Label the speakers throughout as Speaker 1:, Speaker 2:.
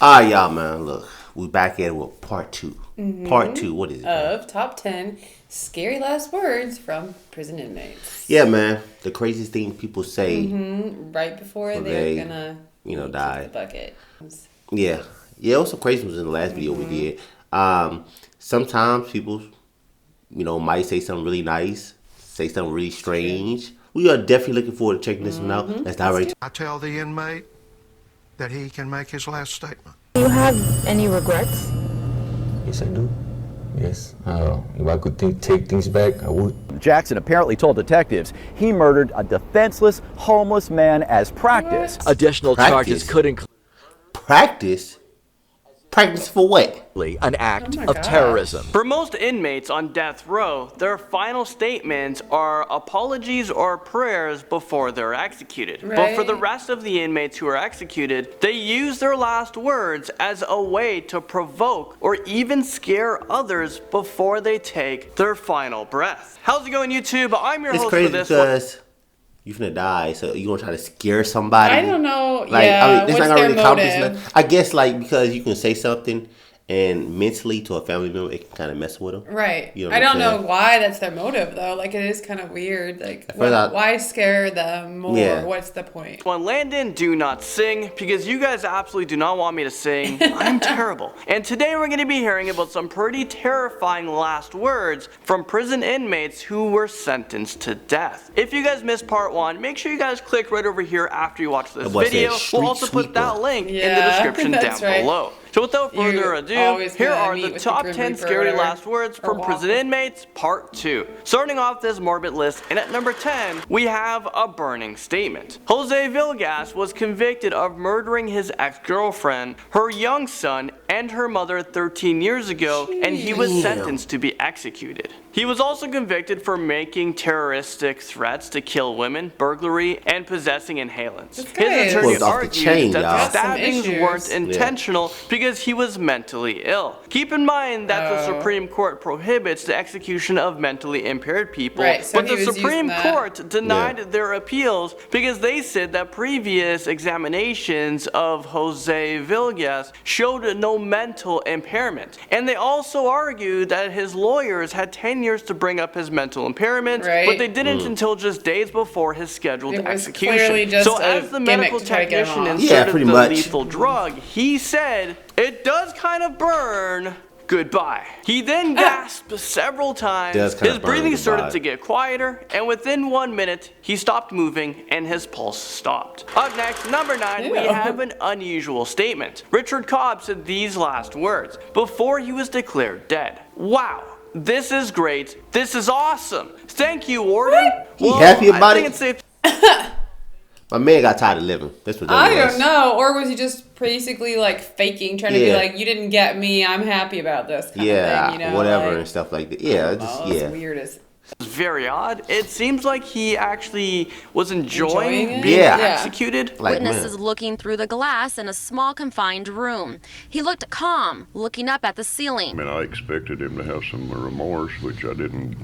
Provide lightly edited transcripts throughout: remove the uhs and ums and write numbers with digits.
Speaker 1: All right, y'all, man. Look, we back at it with part 2. Mm-hmm. Part 2, what is it?
Speaker 2: Of top 10 scary last words from prison inmates.
Speaker 1: Yeah, man. The craziest thing people say
Speaker 2: right before they're gonna,
Speaker 1: die.
Speaker 2: The bucket.
Speaker 1: Yeah, it was some crazy ones in the last video we did. Sometimes people, might say something really nice, say something really strange. We are definitely looking forward to checking this one out. Let's dive right.
Speaker 3: I tell the inmate that he can make his last statement.
Speaker 4: Do you have any regrets?
Speaker 5: Yes, I do. Yes. If I could take things back, I would.
Speaker 6: Jackson apparently told detectives he murdered a defenseless, homeless man as practice.
Speaker 2: What?
Speaker 6: Additional charges could include
Speaker 1: practice. Practice for what?
Speaker 6: An act of terrorism.
Speaker 7: For most inmates on death row, their final statements are apologies or prayers before they're executed.
Speaker 2: Right.
Speaker 7: But for the rest of the inmates who are executed, they use their last words as a way to provoke or even scare others before they take their final breath. How's it going, YouTube? I'm your host for this one.
Speaker 1: You're finna die, so you gonna try to scare somebody?
Speaker 2: I don't know.
Speaker 1: It's
Speaker 2: what's
Speaker 1: not
Speaker 2: their
Speaker 1: really count
Speaker 2: motive?
Speaker 1: I guess because you can say something and mentally to a family member, it can kind of mess with them.
Speaker 2: Right.
Speaker 1: You know
Speaker 2: I don't know why that's their motive though. It is kind of weird. Why scare them more? Yeah. What's the point?
Speaker 7: When Landon, do not sing, because you guys absolutely do not want me to sing. I'm terrible. And today we're going to be hearing about some pretty terrifying last words from prison inmates who were sentenced to death. If you guys missed part 1, make sure you guys click right over here after you watch this video. We'll also put that link in the description down below. So without further ado, here are the top 10 scary last words from prison inmates, part 2. Starting off this morbid list, and at number 10, we have a burning statement. Jose Villegas was convicted of murdering his ex-girlfriend, her young son, and her mother 13 years ago, and he was sentenced to be executed. He was also convicted for making terroristic threats to kill women, burglary, and possessing inhalants. His attorney argued that the stabbings weren't intentional because he was mentally ill. Keep in mind that the Supreme Court prohibits the execution of mentally impaired people, but the Supreme Court denied their appeals because they said that previous examinations of Jose Villegas showed no mental impairment. And they also argued that his lawyers had 10 years to bring up his mental impairment, but they didn't until just days before his scheduled execution. So as the medical technician inserted the lethal drug, he said, "It does kind of burn. Goodbye." He then gasped several times, his breathing started to get quieter, and within 1 minute, he stopped moving and his pulse stopped. Up next, number 9, we have an unusual statement. Richard Cobb said these last words before he was declared dead. "Wow. This is great. This is awesome. Thank you, Warden."
Speaker 1: Well, happy about it? My man got tired of living. That's what that was.
Speaker 2: I don't know. Or was he just basically faking, trying to be like, you didn't get me, I'm happy about this kind of thing,
Speaker 1: whatever and stuff like that. Yeah,
Speaker 2: it's weird as...
Speaker 7: It's very odd. It seems like he actually was enjoying being executed.
Speaker 4: Witnesses looking through the glass in a small confined room. He looked calm, looking up at the ceiling.
Speaker 8: I expected him to have some remorse, which I didn't.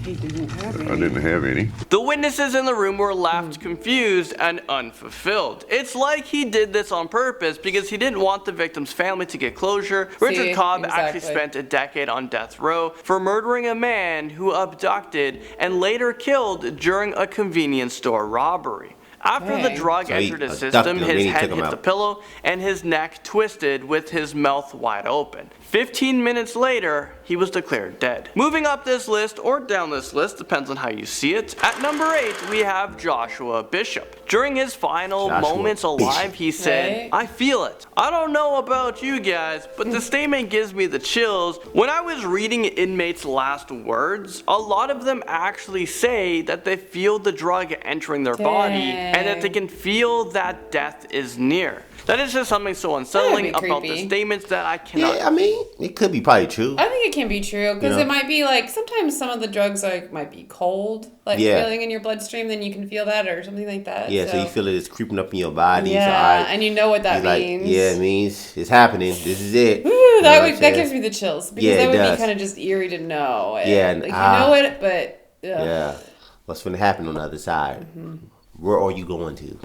Speaker 2: He didn't have any.
Speaker 8: I didn't have any.
Speaker 7: The witnesses in the room were left confused and unfulfilled. It's like he did this on purpose because he didn't want the victim's family to get closure. Richard Cobb actually spent a decade on death row for murdering a man who abducted and later killed during a convenience store robbery. After the drug entered his system, his head hit the pillow and his neck twisted with his mouth wide open. 15 minutes later, he was declared dead. Moving up this list, or down this list, depends on how you see it. At number 8, we have Joshua Bishop. During his final moments alive, he said, "I feel it. I don't know about you guys, but the statement gives me the chills. When I was reading inmates' last words, a lot of them actually say that they feel the drug entering their body and that they can feel that death is near." That is just something so unsettling about the statements that I cannot...
Speaker 1: Yeah, I mean, it could be probably true.
Speaker 2: I think it can be true, because it might be sometimes some of the drugs might be cold, feeling in your bloodstream, then you can feel that or something like that.
Speaker 1: Yeah, so you feel it's creeping up in your body.
Speaker 2: Yeah, and you know what that means.
Speaker 1: It means it's happening. This is it.
Speaker 2: Ooh, that gives me the chills, because that would be kind of just eerie to know. You know it, but...
Speaker 1: Yeah. What's going to happen on the other side? Where are you going to?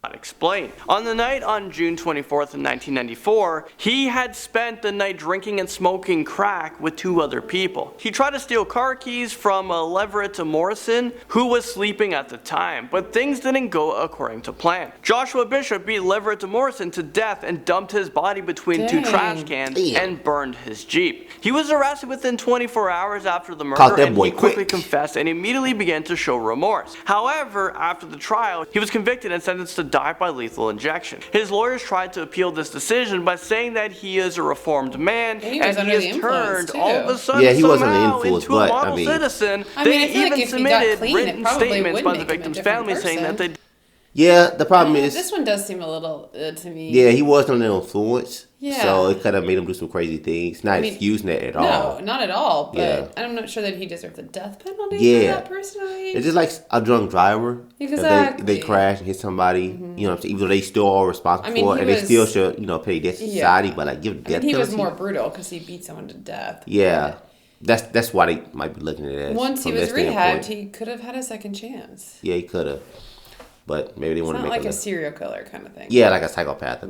Speaker 7: not explain. On the night on June 24th, 1994, he had spent the night drinking and smoking crack with 2 other people. He tried to steal car keys from Leverett Morrison, who was sleeping at the time, but things didn't go according to plan. Joshua Bishop beat Leverett Morrison to death and dumped his body between 2 trash cans and burned his Jeep. He was arrested within 24 hours after the murder, and he quickly confessed and immediately began to show remorse. However, after the trial, he was convicted and sentenced to die by lethal injection. His lawyers tried to appeal this decision by saying that he is a reformed man and he has turned all of a sudden somehow into a model citizen. They even submitted written statements by the victim's family saying that they...
Speaker 1: Yeah, the problem is...
Speaker 2: This one does seem a little, to me...
Speaker 1: Yeah, he was under influence.
Speaker 2: Yeah.
Speaker 1: So it kind of made him do some crazy things. Not excusing it at all.
Speaker 2: No, not at all. But I'm not sure that he deserved the death penalty for that personally.
Speaker 1: It's just like a drunk driver.
Speaker 2: Exactly.
Speaker 1: They crash and hit somebody, you know what I'm saying? Even though they still are responsible for it, and they still should, pay death to society, but like give death penalty.
Speaker 2: He was more brutal because he beat someone to death.
Speaker 1: Yeah. That's why they might be looking at it as...
Speaker 2: Once he was rehabbed, he could have had a second chance.
Speaker 1: Yeah, he could have. But maybe they want to make
Speaker 2: it... It's not like a serial killer kind of thing.
Speaker 1: Yeah, like a psychopath.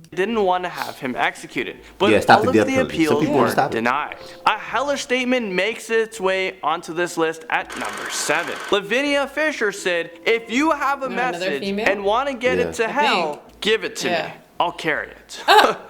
Speaker 7: Didn't want to have him executed, but all of the appeals were denied. A hellish statement makes its way onto this list at number 7. Lavinia Fisher said, "If you have a message and want to get it to hell, give it to me. I'll carry it."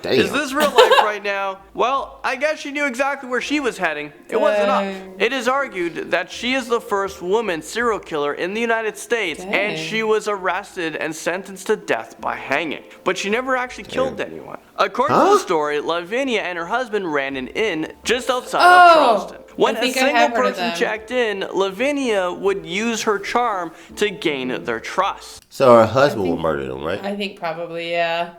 Speaker 7: Is this real life right now? Well, I guess she knew exactly where she was heading. It wasn't up. It is argued that she is the first woman serial killer in the United States, and she was arrested and sentenced to death by hanging. But she never actually killed anyone. According to the story, Lavinia and her husband ran an inn just outside of Charleston. When a single person checked in, Lavinia would use her charm to gain their trust.
Speaker 1: So her husband will murder them, right?
Speaker 2: I think probably, yeah.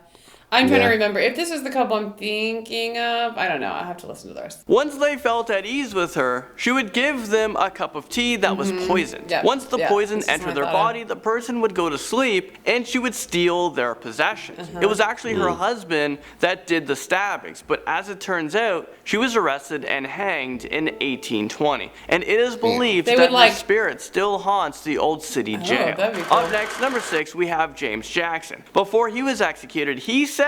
Speaker 2: I'm trying to remember. If this is the couple I'm thinking of, I don't know. I have to listen to the rest.
Speaker 7: Once they felt at ease with her, she would give them a cup of tea that was poisoned. Once the poison entered their body, the person would go to sleep and she would steal their possessions. It was actually her husband that did the stabbings, but as it turns out, she was arrested and hanged in 1820. And it is believed that her spirit still haunts the old city jail. Cool. Up next, number 6, we have James Jackson. Before he was executed, he said,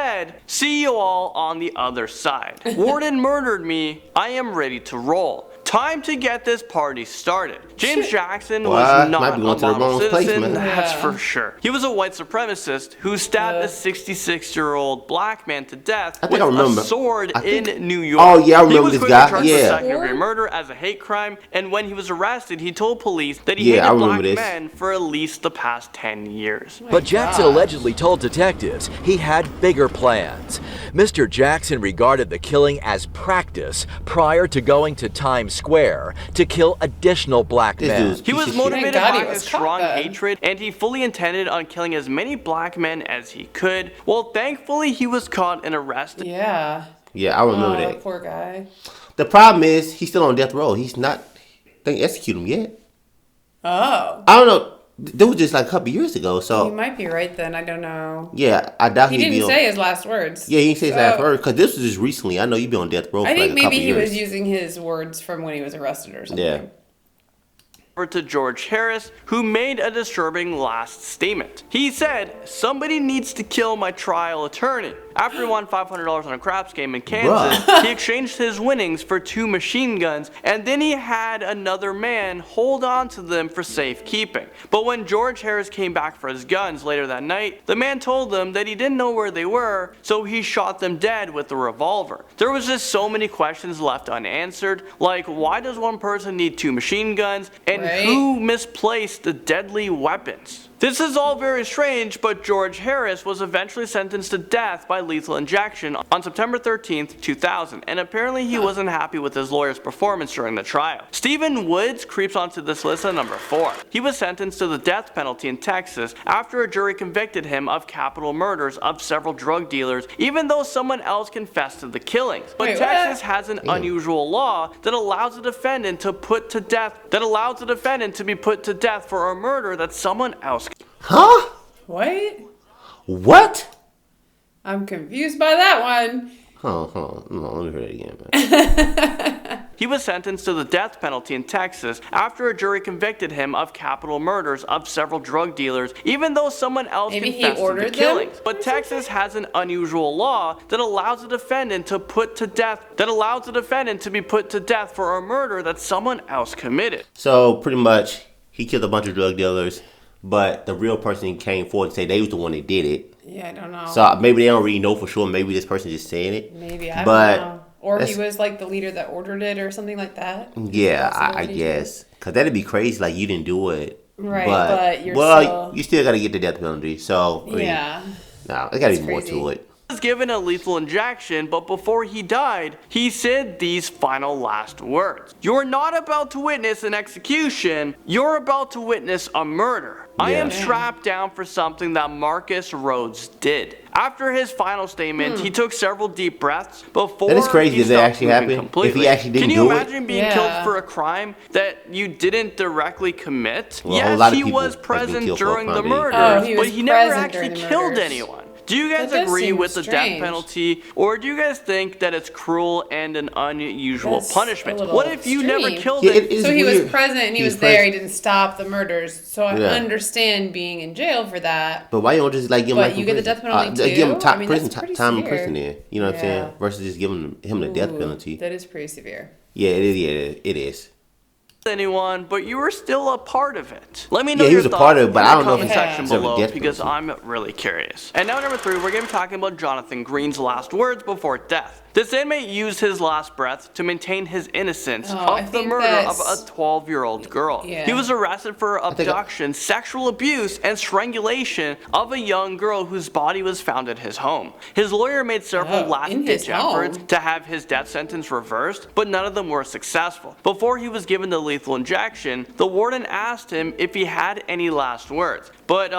Speaker 7: "See you all on the other side. Warden murdered me. I am ready to roll. Time to get this party started." James Jackson was not a model citizen, that's for sure. He was a white supremacist who stabbed a 66-year-old black man to death with a sword in New York.
Speaker 1: Oh yeah, I remember this guy.
Speaker 7: He was quickly charged with second-degree murder as a hate crime, and when he was arrested, he told police that he hated black men for at least the past 10 years.
Speaker 6: But Jackson allegedly told detectives he had bigger plans. Mr. Jackson regarded the killing as practice prior to going to Times Square to kill additional black men.
Speaker 7: He was motivated by his strong hatred, and he fully intended on killing as many black men as he could. Well, thankfully, he was caught and arrested.
Speaker 2: Yeah.
Speaker 1: Yeah, I remember that.
Speaker 2: Poor guy.
Speaker 1: The problem is, he's still on death row. He's not... They didn't execute him yet.
Speaker 2: Oh.
Speaker 1: I don't know. That was just like a couple years ago, so...
Speaker 2: You might be right then. I don't know.
Speaker 1: Yeah, I doubt
Speaker 2: he didn't say his last words.
Speaker 1: Yeah, he didn't say his last words, because this was just recently. I know you've been on death row for like a couple years.
Speaker 2: I think maybe he was using his words from when he was arrested or something.
Speaker 1: Yeah.
Speaker 7: To George Harris, who made a disturbing last statement. He said, "Somebody needs to kill my trial attorney." After he won $500 on a craps game in Kansas, he exchanged his winnings for 2 machine guns, and then he had another man hold on to them for safekeeping. But when George Harris came back for his guns later that night, the man told them that he didn't know where they were, so he shot them dead with a revolver. There was just so many questions left unanswered, like why does one person need 2 machine guns, and who misplaced the deadly weapons? This is all very strange, but George Harris was eventually sentenced to death by lethal injection on September 13th, 2000, and apparently he wasn't happy with his lawyer's performance during the trial. Stephen Woods creeps onto this list at number 4. He was sentenced to the death penalty in Texas after a jury convicted him of capital murders of several drug dealers, even though someone else confessed to the killings. But Texas has an unusual law that allows a defendant to be put to death for a murder that someone else.
Speaker 2: Wait.
Speaker 1: What?
Speaker 2: I'm confused by that one.
Speaker 1: Hold on. No, let me hear that again, man.
Speaker 7: He was sentenced to the death penalty in Texas after a jury convicted him of capital murders of several drug dealers, even though someone else confessed to the killings. But Texas has an unusual law that allows a defendant to be put to death for a murder that someone else committed.
Speaker 1: So pretty much, he killed a bunch of drug dealers, but the real person came forward and said they was the one that did it.
Speaker 2: Yeah, I don't know.
Speaker 1: So maybe they don't really know for sure. Maybe this person just saying it.
Speaker 2: Maybe, I don't know. Or he was like the leader that ordered it or something like that.
Speaker 1: Yeah, I guess. Because that'd be crazy. Like, you didn't do it.
Speaker 2: Right, but you're
Speaker 1: you still got to get the death penalty. So,
Speaker 2: yeah.
Speaker 1: No, there got to be more to it.
Speaker 7: He was given a lethal injection, but before he died, he said these final last words. You're not about to witness an execution. You're about to witness a murder. I am strapped down for something that Marcus Rhodes did. After his final statement, he took several deep breaths before
Speaker 1: that is crazy. Did that actually happen?
Speaker 7: Completely.
Speaker 1: If he actually didn't do it?
Speaker 7: Can you imagine being killed for a crime that you didn't directly commit?
Speaker 1: Well,
Speaker 7: yes, he was present during the murder, but he never actually killed anyone. Do you guys agree with the death penalty, or do you guys think that it's cruel and an unusual punishment? What if you never killed it?
Speaker 2: So he was present and he was there. He didn't stop the murders. So I understand being in jail for that.
Speaker 1: But why you don't just give him
Speaker 2: you get the death penalty too?
Speaker 1: Give him time in prison there. You know what I'm saying? Versus just giving him the death penalty.
Speaker 2: That is pretty severe.
Speaker 1: Yeah, it is.
Speaker 7: Anyone, but you were still a part of it. Let me know
Speaker 1: he
Speaker 7: your
Speaker 1: was a
Speaker 7: thoughts
Speaker 1: part of it, but I don't know if
Speaker 7: in the
Speaker 1: it's
Speaker 7: section below
Speaker 1: death
Speaker 7: because
Speaker 1: penalty.
Speaker 7: I'm really curious. And now number 3, we're going to be talking about Jonathan Green's last words before death. This inmate used his last breath to maintain his innocence of the murder of a 12-year-old girl.
Speaker 2: Yeah.
Speaker 7: He was arrested for abduction, sexual abuse, and strangulation of a young girl whose body was found at his home. His lawyer made several last-ditch efforts to have his death sentence reversed, but none of them were successful. Before he was given the lethal injection, the warden asked him if he had any last words, but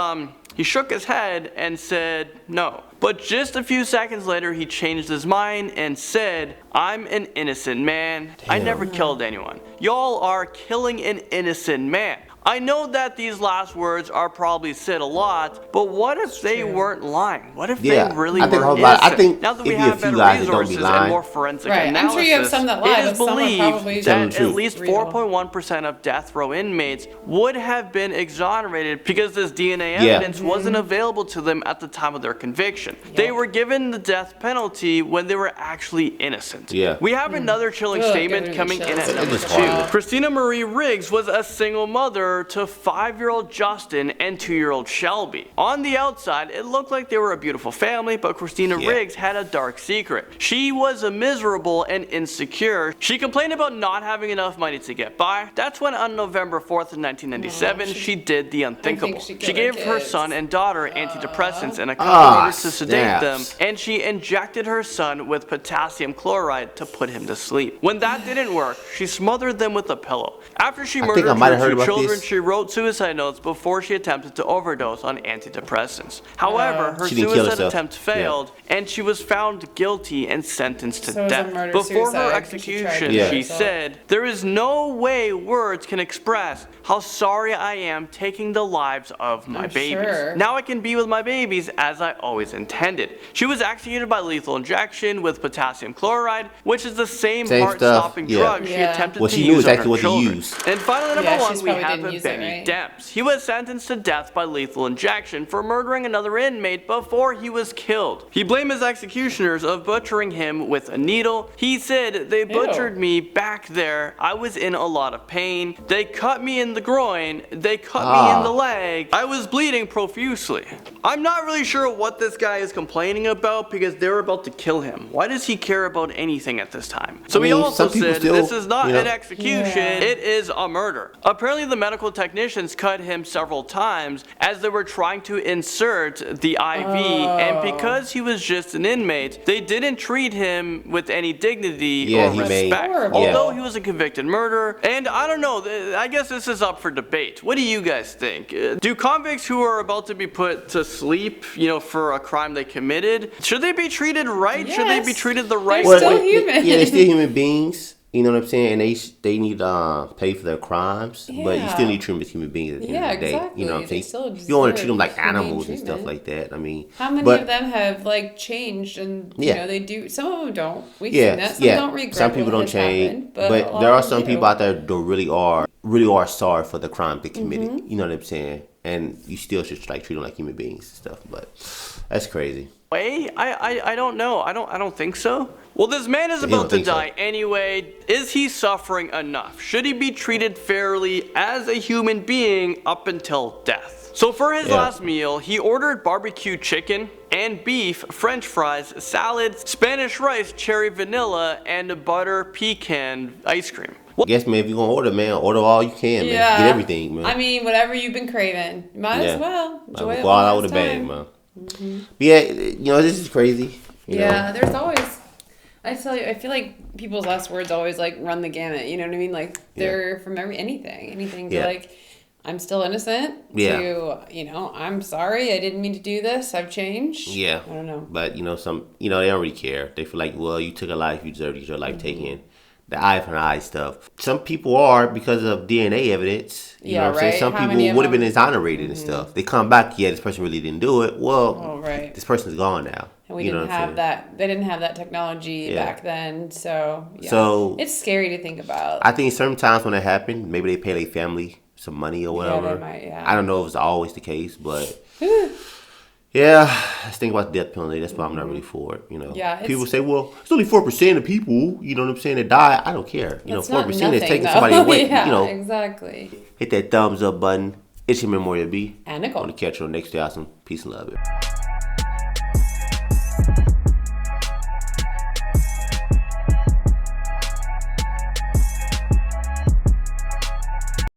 Speaker 7: he shook his head and said no. But just a few seconds later, he changed his mind and said, I'm an innocent man. I never killed anyone. Y'all are killing an innocent man. I know that these last words are probably said a lot, but what if they weren't lying? What if they really were innocent?
Speaker 1: I think
Speaker 7: now that we have better resources and more forensic analysis,
Speaker 2: I'm sure you have some that lie,
Speaker 7: it is believed that at least 4.1% of death row inmates would have been exonerated because this DNA evidence wasn't available to them at the time of their conviction. They were given the death penalty when they were actually innocent. We have another chilling statement coming in at number 2. Christina Marie Riggs was a single mother to 5-year-old Justin and 2-year-old Shelby. On the outside, it looked like they were a beautiful family, but Christina Riggs had a dark secret. She was miserable and insecure. She complained about not having enough money to get by. That's when on November 4th of 1997, she did the unthinkable. She gave her son and daughter antidepressants and a couple orders to sedate them, and she injected her son with potassium chloride to put him to sleep. When that didn't work, she smothered them with a pillow. After she murdered her 2 children, she wrote suicide notes before she attempted to overdose on antidepressants. However, her suicide attempt failed, and she was found guilty and sentenced to death. Before her execution, she said, "There is no way words can express how sorry I am taking the lives of my babies. Now I can be with my babies as I always intended." She was executed by lethal injection with potassium chloride, which is the same heart-stopping drug she attempted to use on her children. And finally, number 1, we have Benny Demps. He was sentenced to death by lethal injection for murdering another inmate before he was killed. He blamed his executioners of butchering him with a needle. He said, "They butchered me back there. I was in a lot of pain. They cut me in the groin. They cut me in the leg. I was bleeding profusely." I'm not really sure what this guy is complaining about because they're about to kill him. Why does he care about anything at this time? So he also said, this is not an execution, it is a murder. Apparently the medical technicians cut him several times as they were trying to insert the IV, and because he was just an inmate, they didn't treat him with any dignity or respect. Although he was a convicted murderer, and I don't know, I guess this is up for debate. What do you guys think? Do convicts who are about to be put to sleep, for a crime they committed, should they be treated right? Should they be treated the right way?
Speaker 2: They're still human.
Speaker 1: Yeah, they're still human beings. You know what I'm saying? And they need to pay for their crimes, but you still need to treat them as human beings at the end of the day.
Speaker 2: Exactly.
Speaker 1: You know what I'm saying?
Speaker 2: Still
Speaker 1: You don't want to treat them like
Speaker 2: humane
Speaker 1: animals and
Speaker 2: treatment.
Speaker 1: stuff like that. I mean,
Speaker 2: how many of them have like changed and you know they do? Some of them don't. We've seen that. Some don't regret.
Speaker 1: Some people
Speaker 2: what
Speaker 1: don't
Speaker 2: has
Speaker 1: change,
Speaker 2: happened,
Speaker 1: but
Speaker 2: a
Speaker 1: there
Speaker 2: lot
Speaker 1: are
Speaker 2: of them
Speaker 1: some
Speaker 2: do.
Speaker 1: people out there that really are sorry for the crime they committed. You know what I'm saying? And you still should like treat them like human beings and stuff. But that's crazy.
Speaker 7: I don't know. I don't think so. Well, this man is about to die anyway. Is he suffering enough? Should he be treated fairly as a human being up until death? So for his last meal, he ordered barbecue chicken and beef, french fries, salads, Spanish rice, cherry vanilla, and butter pecan ice cream.
Speaker 1: I guess, man, if you're going to order, man, order all you can, man.
Speaker 2: Yeah.
Speaker 1: Get everything, man.
Speaker 2: I mean, whatever you've been craving, might as well enjoy it.
Speaker 1: Go all out with a bang, man. But yeah, you know, this is crazy. You know?
Speaker 2: There's always, I tell you, I feel like people's last words always like run the gamut. You know what I mean? Like they're from anything to like, I'm still innocent. To, you know, I'm sorry, I didn't mean to do this. I've changed.
Speaker 1: Yeah.
Speaker 2: I don't know.
Speaker 1: But you know, they don't really care. They feel like, well, you took a life, you deserve to get your life taken. The eye for an eye stuff. Some people are because of DNA evidence. You know what I'm saying? Some people would have been exonerated and stuff. They come back, this person really didn't do it. Well, this person's gone now.
Speaker 2: And we didn't have that. They didn't have that technology back then. So it's scary to think about.
Speaker 1: I think certain times when it happened, maybe they pay their family some money or whatever.
Speaker 2: Yeah, they might,
Speaker 1: I don't know if it's always the case, but let's think about the death penalty. That's why I'm not really for it. You know, people say, well, it's only 4% of people. You know what I'm saying? That die. I don't care. You know, 4% is taking somebody away. You know,
Speaker 2: exactly.
Speaker 1: Hit that thumbs up button. It's your Memorial B.
Speaker 2: And Nicole.
Speaker 1: I'm gonna catch you on the next day. Awesome. Peace and love.